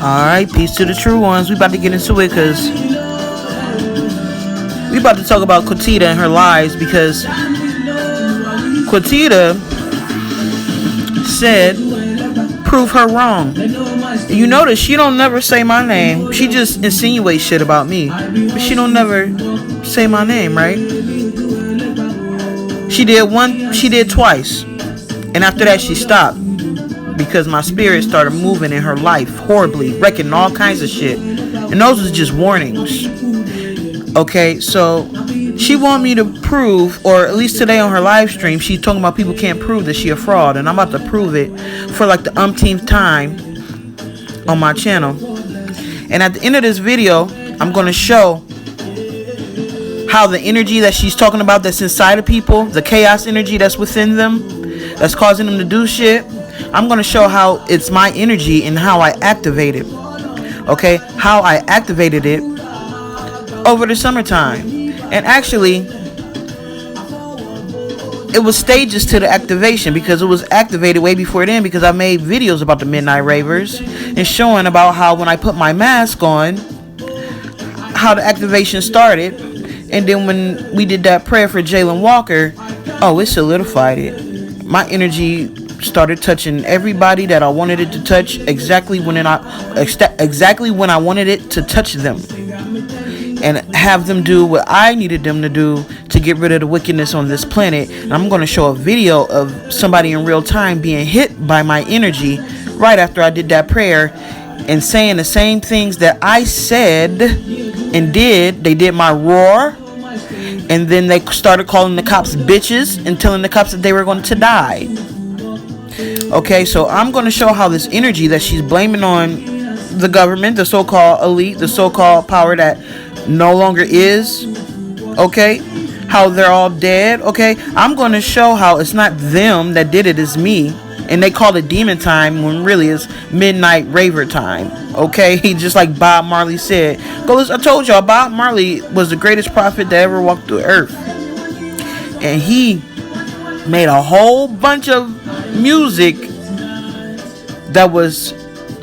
Alright, peace to the true ones. We about to get into it because we about to talk about Quatita and her lies, because Quatita said, prove her wrong. You notice she don't never say my name. She just insinuates shit about me, but she don't never say my name, right? She did twice, and after that she stopped, because my spirit started moving in her life horribly, wrecking all kinds of shit, and those was just warnings. Okay, so she want me to prove, or at least today on her live stream, she's talking about people can't prove that she a fraud, and I'm about to prove it for like the umpteenth time on my channel. And at the end of this video, I'm going to show how the energy that she's talking about that's inside of people, the chaos energy that's within them, that's causing them to do shit, I'm going to show how it's my energy and how I activate it. Okay, how I activated it over the summertime. And actually, it was stages to the activation, because it was activated way before then, because I made videos about the Midnight Ravers and showing about how when I put my mask on, how the activation started. And then when we did that prayer for Jalen Walker, oh, it solidified it. My energy started touching everybody that I wanted it to touch exactly when I wanted it to touch them, and have them do what I needed them to do to get rid of the wickedness on this planet. And I'm going to show a video of somebody in real time being hit by my energy right after I did that prayer, and saying the same things that I said and did. They did my roar, and then they started calling the cops bitches and telling the cops that they were going to die. Okay, so I'm going to show how this energy that she's blaming on the government, the so-called elite, the so-called power that no longer is, okay, how they're all dead, okay, I'm going to show how it's not them that did it, it's me. And they call it demon time when really it's midnight raver time, okay? Just like Bob Marley said. Go listen, I told y'all, Bob Marley was the greatest prophet that ever walked the earth. And he made a whole bunch of music that was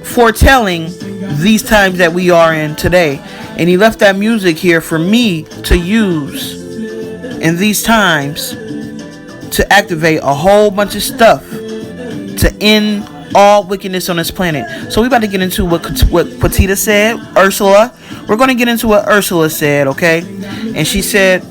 foretelling these times that we are in today. And he left that music here for me to use in these times to activate a whole bunch of stuff to end all wickedness on this planet. So we about to get into what Quatita said, Ursula. We're going to get into what Ursula said, okay? And she said,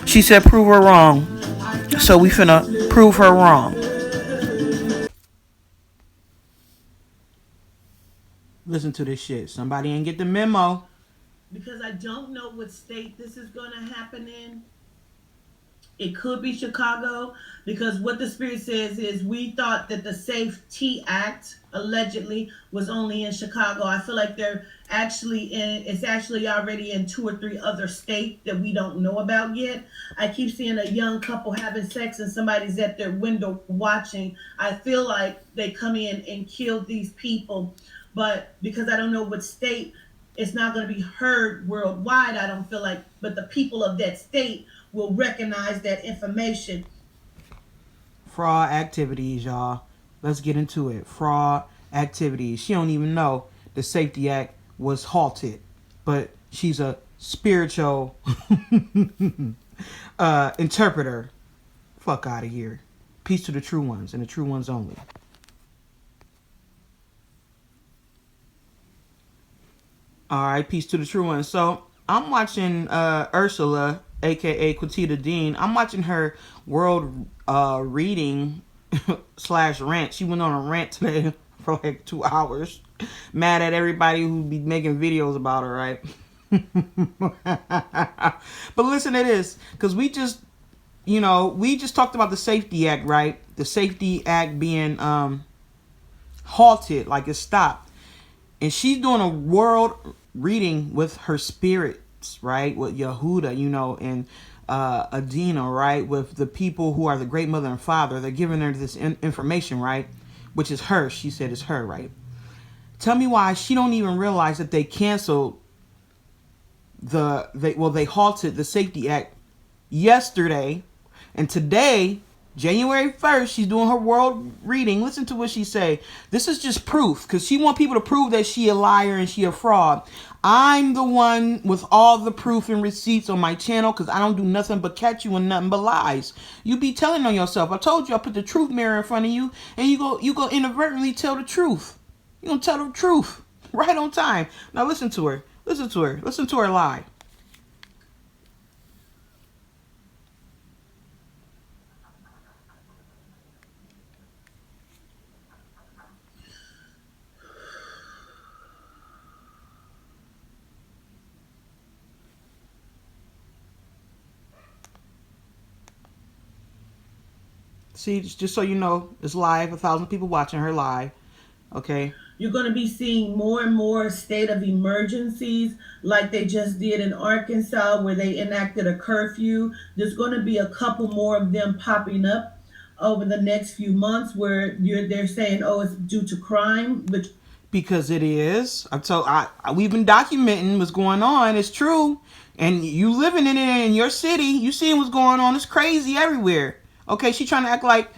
she said, prove her wrong. So we finna prove her wrong. Listen to this shit. Somebody ain't get the memo. Because I don't know what state this is going to happen in. It could be Chicago, because what the Spirit says is we thought that the Safety Act allegedly was only in Chicago. I feel like it's actually already in 2 or 3 other states that we don't know about yet. I keep seeing a young couple having sex and somebody's at their window watching. I feel like they come in and kill these people, but because I don't know what state, it's not going to be heard worldwide, I don't feel like, but the people of that state will recognize that information. Fraud activities, y'all. Let's get into it. Fraud activities. She don't even know the Safety Act was halted, but she's a spiritual interpreter. Fuck out of here. Peace to the true ones and the true ones only. Alright, peace to the true ones. So I'm watching Ursula, aka Quatita Dean. I'm watching her world reading / rant. She went on a rant today for like 2 hours, mad at everybody who be making videos about her, right? But listen to this, because we just talked about the Safety Act, right? The Safety Act being halted, like it stopped. And she's doing a world reading with her spirits, right? With Yehuda, and Adina, right? With the people who are the great mother and father. They're giving her this information, right? Which is her. She said it's her, right? Tell me why she don't even realize that they canceled they halted the Safety Act yesterday. And today January 1st, she's doing her world reading. Listen to what she say. This is just proof, because she want people to prove that she a liar and she a fraud. I'm the one with all the proof and receipts on my channel, because I don't do nothing but catch you in nothing but lies. You be telling on yourself. I told you I put the truth mirror in front of you, and you go inadvertently tell the truth. You gonna tell the truth right on time. Now listen to her. Listen to her. Listen to her lie. See, just so you know, it's live. 1,000 people watching her live. Okay. You're going to be seeing more and more state of emergencies like they just did in Arkansas where they enacted a curfew. There's going to be a couple more of them popping up over the next few months where they're saying, oh, it's due to crime, which because it is. We've been documenting what's going on. It's true. And you living in it in your city, you seeing what's going on. It's crazy everywhere. Okay, she trying to act like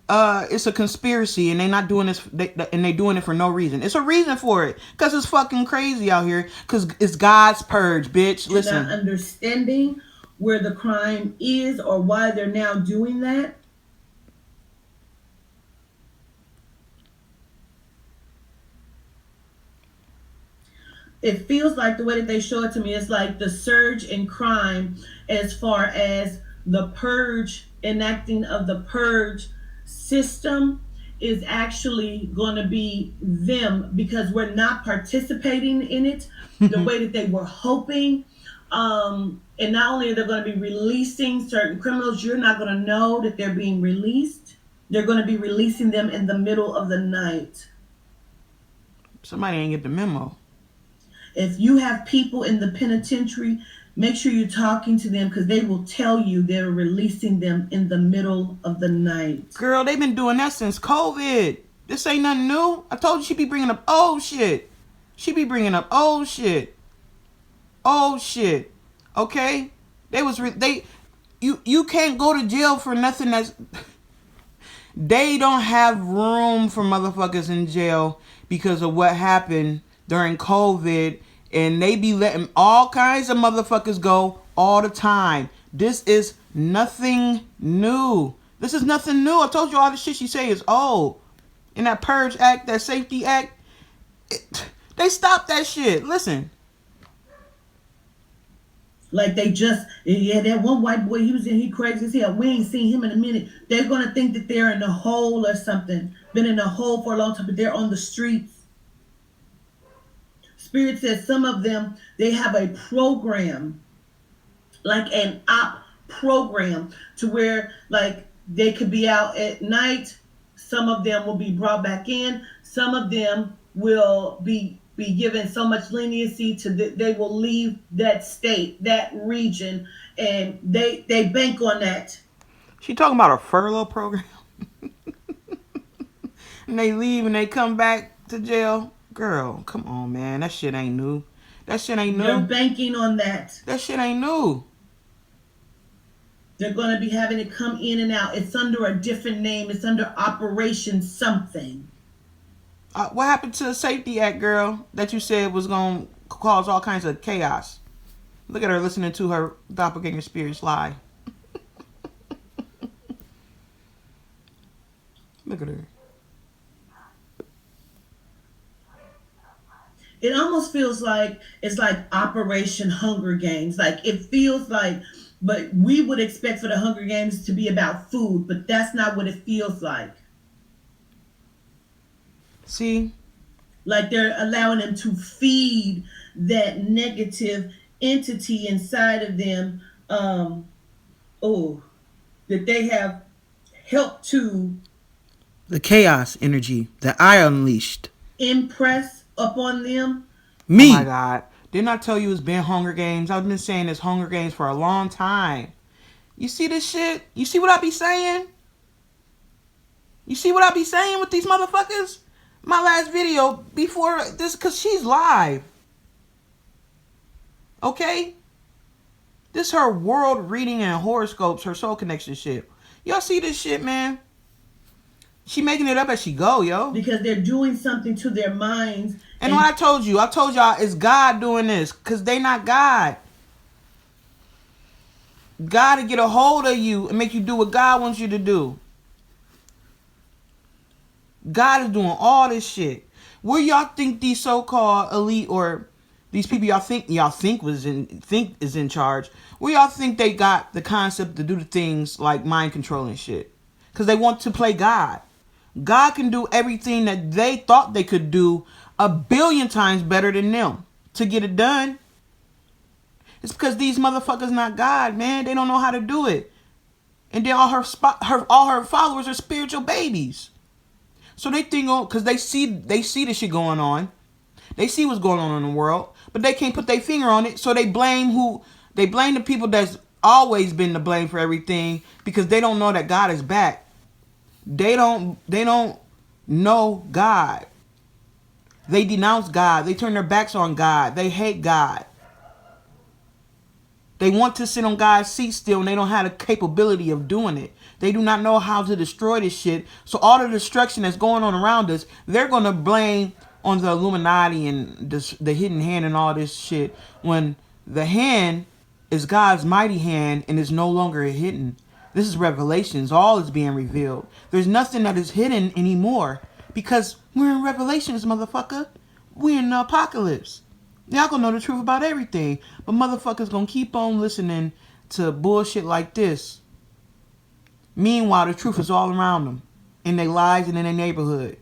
it's a conspiracy and they not doing this, and they doing it for no reason. It's a reason for it, because it's fucking crazy out here, because it's God's purge, bitch. Listen. Not understanding where the crime is or why they're now doing that. It feels like the way that they show it to me is like the surge in crime as far as the purge, enacting of the purge system is actually going to be them, because we're not participating in it the way that they were hoping. And not only are they going to be releasing certain criminals, you're not going to know that they're being released. They're going to be releasing them in the middle of the night. Somebody ain't get the memo. If you have people in the penitentiary, make sure you're talking to them, because they will tell you they're releasing them in the middle of the night. Girl, they've been doing that since COVID. This ain't nothing new. I told you she be bringing up old shit. She be bringing up old shit. Old shit. Okay? You can't go to jail for nothing that's... They don't have room for motherfuckers in jail because of what happened during COVID, and they be letting all kinds of motherfuckers go all the time. This is nothing new. This is nothing new. I told you all the shit she say is old. In that Purge Act, that Safety Act, they stopped that shit. Listen. Like they just, yeah, that one white boy, he crazy as hell. We ain't seen him in a minute. They're going to think that they're in a hole or something. Been in a hole for a long time, but they're on the streets. Spirit says some of them, they have a program, like an op program, to where like they could be out at night. Some of them will be brought back in. Some of them will be given so much leniency they will leave that state, that region, and they bank on that. She talking about a furlough program? And they leave and they come back to jail? Girl, come on, man. That shit ain't new. That shit ain't new. They're banking on that. That shit ain't new. They're going to be having it come in and out. It's under a different name. It's under Operation something. What happened to the Safety Act, girl, that you said was going to cause all kinds of chaos? Look at her listening to her doppelganger spirits lie. Look at her. It almost feels like it's like Operation Hunger Games. Like it feels like, but we would expect for the Hunger Games to be about food, but that's not what it feels like. See? Like they're allowing them to feed that negative entity inside of them, that they have helped to... The chaos energy that I unleashed. Impress upon them. Me. Oh my God. Didn't I tell you it's been Hunger Games? I've been saying it's Hunger Games for a long time. You see this shit? You see what I be saying? You see what I be saying with these motherfuckers? My last video before this, because she's live. Okay? This her world reading and horoscopes, her soul connection shit. Y'all see this shit, man? She making it up as she go, yo. Because they're doing something to their minds. And what I told y'all it's God doing this. Because they not God. God to get a hold of you and make you do what God wants you to do. God is doing all this shit. Where y'all think these so-called elite or these people y'all think is in charge? Where y'all think they got the concept to do the things like mind control and shit? Because they want to play God. God can do everything that they thought they could do 1 billion times better than them to get it done. It's because these motherfuckers not God, man. They don't know how to do it. And then all her followers are spiritual babies. So they think, because they see this shit going on. They see what's going on in the world, but they can't put their finger on it. So they blame the people that's always been to blame for everything, because they don't know that God is back. They don't know God. They denounce God. They turn their backs on God. They hate God. They want to sit on God's seat still, and they don't have the capability of doing it. They do not know how to destroy this shit. So all the destruction that's going on around us, they're going to blame on the Illuminati and the hidden hand and all this shit, when the hand is God's mighty hand and is no longer hidden. This is Revelations. All is being revealed. There's nothing that is hidden anymore, because we're in Revelations, motherfucker. We're in the apocalypse. Y'all gonna know the truth about everything, but motherfuckers gonna keep on listening to bullshit like this. Meanwhile, the truth is all around them, in their lives and in their neighborhood.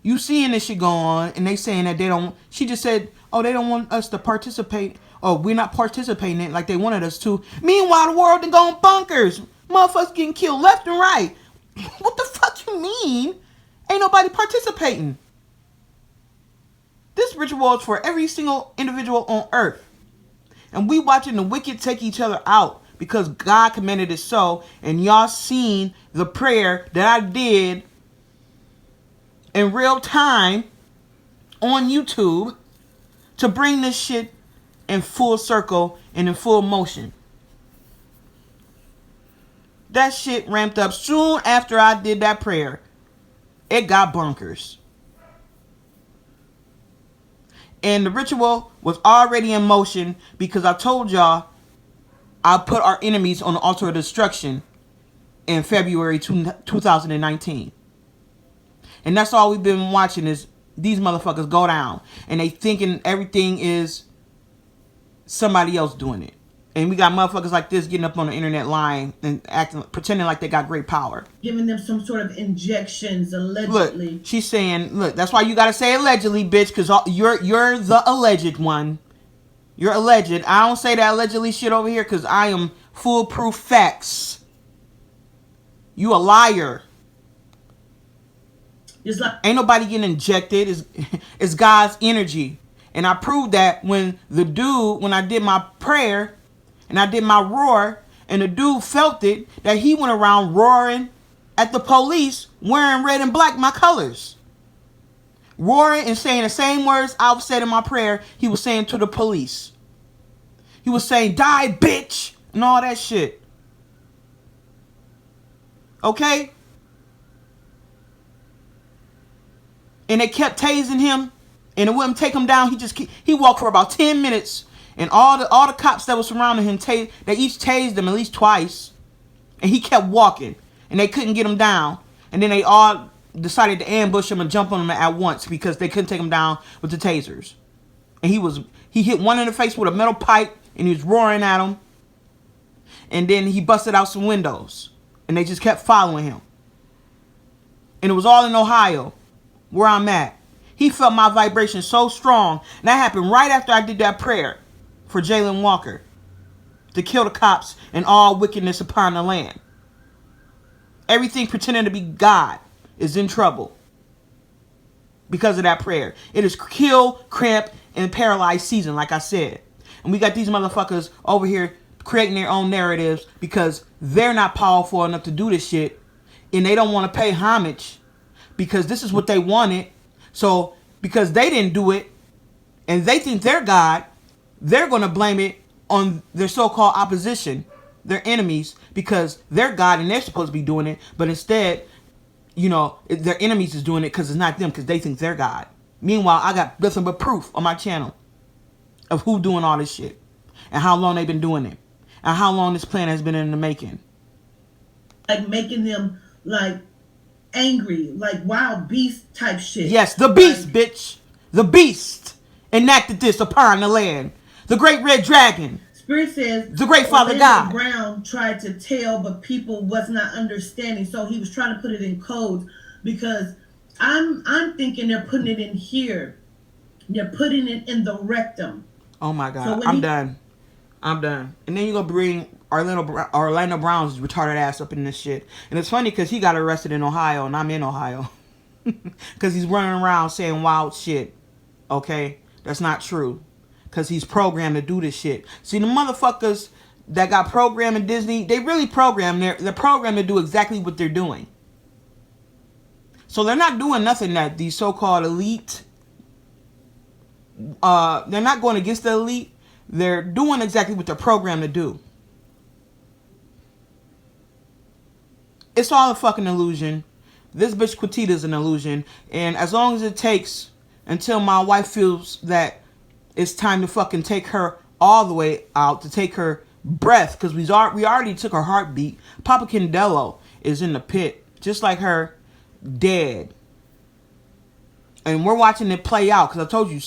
You seeing this shit go on, and they saying that they don't. She just said, "Oh, they don't want us to participate. Oh, we're not participating in it like they wanted us to." Meanwhile, the world done gone bunkers. Motherfuckers getting killed left and right. What the fuck you mean? Ain't nobody participating. This ritual is for every single individual on earth. And we watching the wicked take each other out because God commanded it so. And y'all seen the prayer that I did in real time on YouTube to bring this shit in full circle and in full motion. That shit ramped up soon after I did that prayer. It got bonkers. And the ritual was already in motion because I told y'all I put our enemies on the altar of destruction in February 2019. And that's all we've been watching is these motherfuckers go down. And they thinking everything is somebody else doing it. And we got motherfuckers like this getting up on the internet lying and acting, pretending like they got great power. Giving them some sort of injections, allegedly. Look, she's saying, look, that's why you gotta say allegedly, bitch, because you're the alleged one. You're alleged. I don't say that allegedly shit over here because I am foolproof facts. You a liar. It's like, ain't nobody getting injected. It's God's energy. And I proved that when I did my prayer and I did my roar, and the dude felt it, that he went around roaring at the police wearing red and black, my colors. Roaring and saying the same words I said in my prayer, he was saying to the police. He was saying, "Die, bitch," and all that shit. Okay? And they kept tasing him, and it wouldn't take him down. He walked for about 10 minutes, and all the cops that were surrounding him, they each tased him at least twice, and he kept walking, and they couldn't get him down. And then they all decided to ambush him and jump on him at once because they couldn't take him down with the tasers. And he hit one in the face with a metal pipe, and he was roaring at him. And then he busted out some windows, and they just kept following him. And it was all in Ohio, where I'm at. He felt my vibration so strong. And that happened right after I did that prayer for Jayland Walker to kill the cops and all wickedness upon the land. Everything pretending to be God is in trouble because of that prayer. It is kill, cramp, and paralyzed season, like I said. And we got these motherfuckers over here creating their own narratives because they're not powerful enough to do this shit. And they don't want to pay homage because this is what they wanted. So, because they didn't do it, and they think they're God, they're going to blame it on their so-called opposition their enemies because they're God and they're supposed to be doing it, but instead, you know, their enemies is doing it because it's not them, because they think they're God. Meanwhile, I got nothing but proof on my channel of who doing all this shit and how long they've been doing it and how long this plan has been in the making. Like making them like angry, like wild beast type shit. Yes, the beast, like, bitch. The beast enacted this upon the land. The great red dragon. Spirit says the great Father God. Brown tried to tell, but people was not understanding, so he was trying to put it in codes, because I'm thinking they're putting it in here. They're putting it in the rectum. Oh my God, so I'm done. I'm done. And then you go bring Orlando Brown's retarded ass up in this shit. And it's funny because he got arrested in Ohio and I'm in Ohio. Because he's running around saying wild shit. Okay? That's not true. Because he's programmed to do this shit. See, the motherfuckers that got programmed in Disney, they really programmed. They're programmed to do exactly what they're doing. So they're not doing nothing that these so-called elite, they're not going against the elite. They're doing exactly what they're programmed to do. It's all a fucking illusion. This bitch Quatita's an illusion. And as long as it takes until my wife feels that it's time to fucking take her all the way out, to take her breath, because we already took her heartbeat. Papa Candelo is in the pit, just like her, dead. And we're watching it play out, because I told you,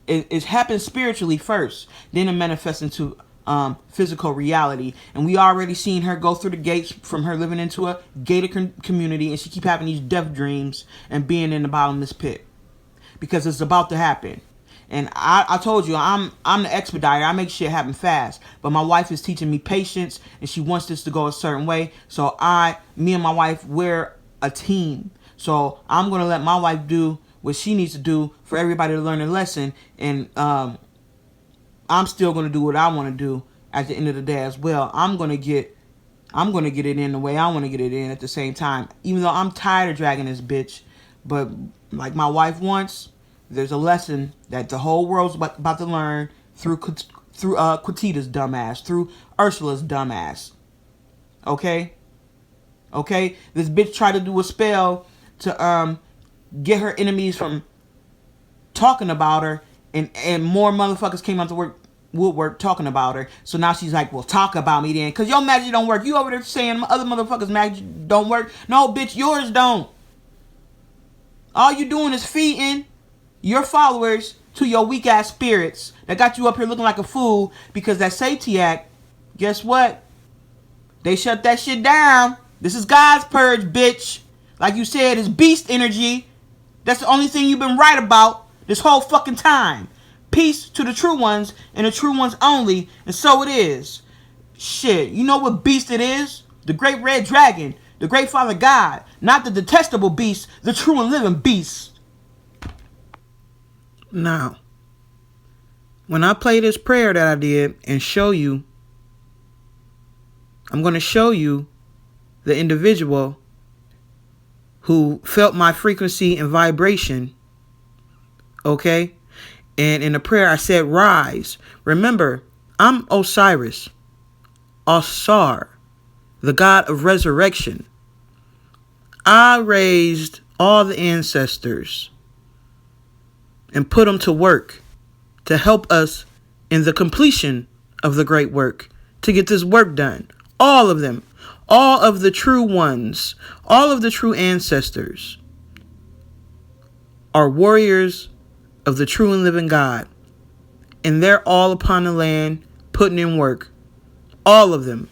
it happens spiritually first, then it manifests into physical reality. And we already seen her go through the gates from her living into a gated community, and she keep having these death dreams and being in the bottomless pit, because it's about to happen. And I told you, I'm the expediter. I make shit happen fast. But my wife is teaching me patience, and she wants this to go a certain way. So me and my wife, we're a team. So I'm going to let my wife do what she needs to do for everybody to learn a lesson. And I'm still going to do what I want to do at the end of the day as well. I'm going to get it in the way I want to get it in at the same time. Even though I'm tired of dragging this bitch. But like my wife wants, there's a lesson that the whole world's about to learn through Quatita's dumbass, through Ursula's dumbass. Okay? Okay? This bitch tried to do a spell to get her enemies from talking about her, and more motherfuckers came out to woodwork talking about her. So now she's like, well, talk about me then. Because your magic don't work. You over there saying other motherfuckers' magic don't work. No, bitch, yours don't. All you doing is feeding your followers to your weak ass spirits that got you up here looking like a fool, because that Safety Act, guess what? They shut that shit down. This is God's purge, bitch. Like you said, it's beast energy. That's the only thing you've been right about this whole fucking time. Peace to the true ones and the true ones only, and so it is. Shit, you know what beast it is? The great red dragon, the great Father God, not the detestable beast, the true and living beast. Now, when I play this prayer that I did and show you, I'm going to show you the individual who felt my frequency and vibration. Okay? And in the prayer I said, rise. Remember, I'm Osiris, Osar, the god of resurrection. I raised all the ancestors and put them to work to help us in the completion of the great work, to get this work done. All of them, all of the true ones, all of the true ancestors are warriors of the true and living God. And they're all upon the land putting in work. All of them.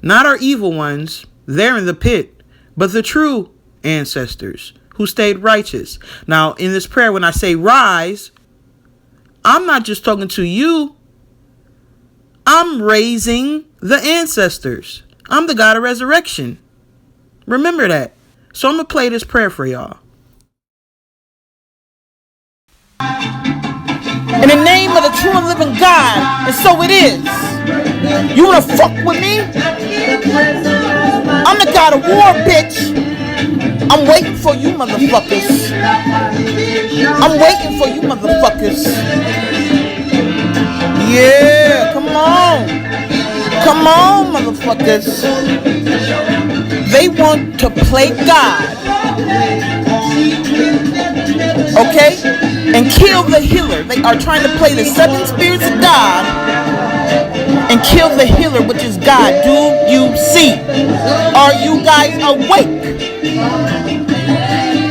Not our evil ones, they're in the pit, but the true ancestors who stayed righteous. Now, in this prayer, when I say rise, I'm not just talking to you. I'm raising the ancestors. I'm the God of resurrection. Remember that. So I'm going to play this prayer for y'all. In the name of the true and living God, and so it is. You want to fuck with me? I'm the God of war, bitch. I'm waiting for you, motherfuckers. I'm waiting for you, motherfuckers. Yeah, come on. Come on, motherfuckers. They want to play God. Okay? And kill the healer. They are trying to play the 7 spirits of God and kill the healer, which is God. Do you see? Are you guys awake?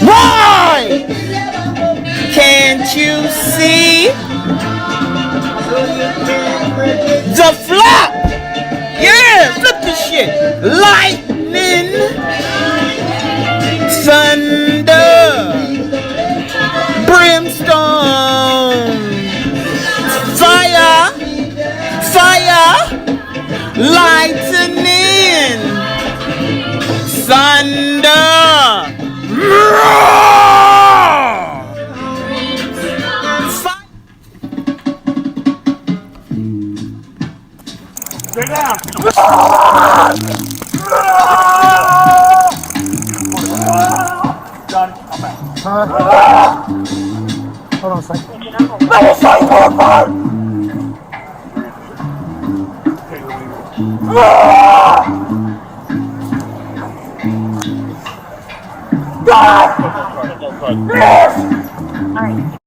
Why? Can't you see? The flap! Yeah, flip the shit. Lightning, thunder, brimstone, fire, lightning, thunder, Stay down. Johnny, I'm back. Hold on a second. Let me show you more part. Yes! All right.